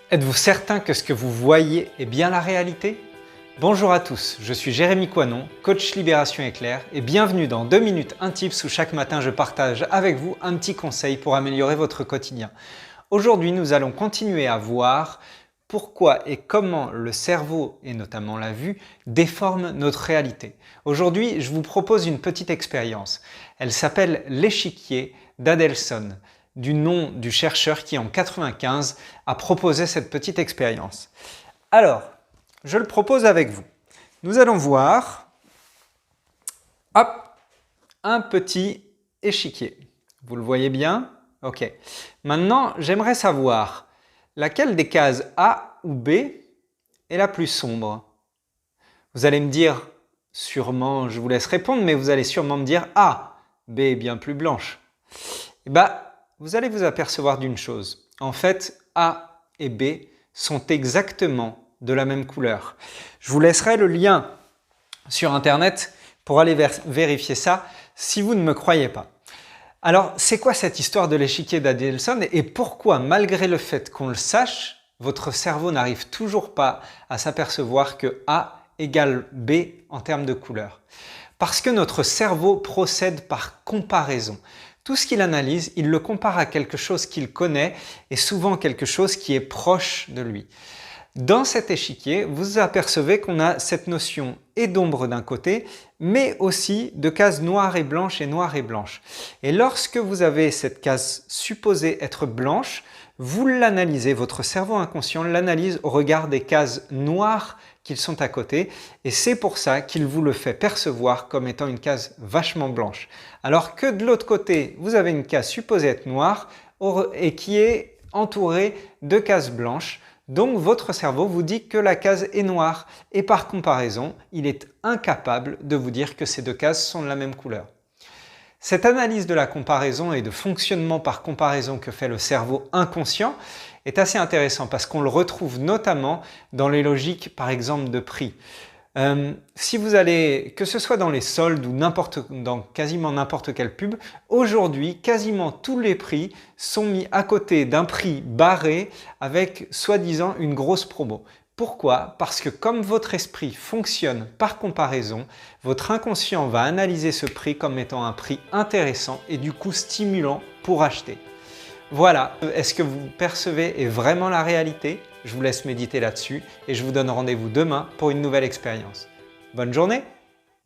Êtes-vous certain que ce que vous voyez est bien la réalité? Bonjour à tous, je suis Jérémy Coinon, coach Libération Éclair et bienvenue dans 2 minutes 1 tips où chaque matin je partage avec vous un petit conseil pour améliorer votre quotidien. Aujourd'hui, nous allons continuer à voir pourquoi et comment le cerveau, et notamment la vue, déforment notre réalité. Aujourd'hui, je vous propose une petite expérience. Elle s'appelle l'échiquier d'Adelson, du nom du chercheur qui en 1995 a proposé cette petite expérience. Alors, je le propose avec vous. Nous allons voir un petit échiquier. Vous le voyez bien? Ok. Maintenant, j'aimerais savoir laquelle des cases A ou B est la plus sombre. Vous allez me dire, sûrement, je vous laisse répondre, mais vous allez sûrement me dire A, B est bien plus blanche. Et vous allez vous apercevoir d'une chose. En fait, A et B sont exactement de la même couleur. Je vous laisserai le lien sur Internet pour aller vérifier ça si vous ne me croyez pas. Alors, c'est quoi cette histoire de l'échiquier d'Adelson et pourquoi, malgré le fait qu'on le sache, votre cerveau n'arrive toujours pas à s'apercevoir que A égale B en termes de couleur? Parce que notre cerveau procède par comparaison. Tout ce qu'il analyse, il le compare à quelque chose qu'il connaît et souvent quelque chose qui est proche de lui. Dans cet échiquier, vous apercevez qu'on a cette notion et d'ombre d'un côté, mais aussi de cases noires et blanches et noires et blanches. Et lorsque vous avez cette case supposée être blanche, vous l'analysez, votre cerveau inconscient l'analyse au regard des cases noires qu'ils sont à côté et c'est pour ça qu'il vous le fait percevoir comme étant une case vachement blanche. Alors que de l'autre côté, vous avez une case supposée être noire et qui est entourée de cases blanches. Donc votre cerveau vous dit que la case est noire et par comparaison, il est incapable de vous dire que ces deux cases sont de la même couleur. Cette analyse de la comparaison et de fonctionnement par comparaison que fait le cerveau inconscient est assez intéressant parce qu'on le retrouve notamment dans les logiques par exemple de prix. Si vous allez, que ce soit dans les soldes ou dans quasiment n'importe quelle pub, aujourd'hui quasiment tous les prix sont mis à côté d'un prix barré avec soi-disant une grosse promo. Pourquoi? Parce que comme votre esprit fonctionne par comparaison, votre inconscient va analyser ce prix comme étant un prix intéressant et du coup stimulant pour acheter. Voilà, est-ce que vous percevez vraiment la réalité? Je vous laisse méditer là-dessus et je vous donne rendez-vous demain pour une nouvelle expérience. Bonne journée!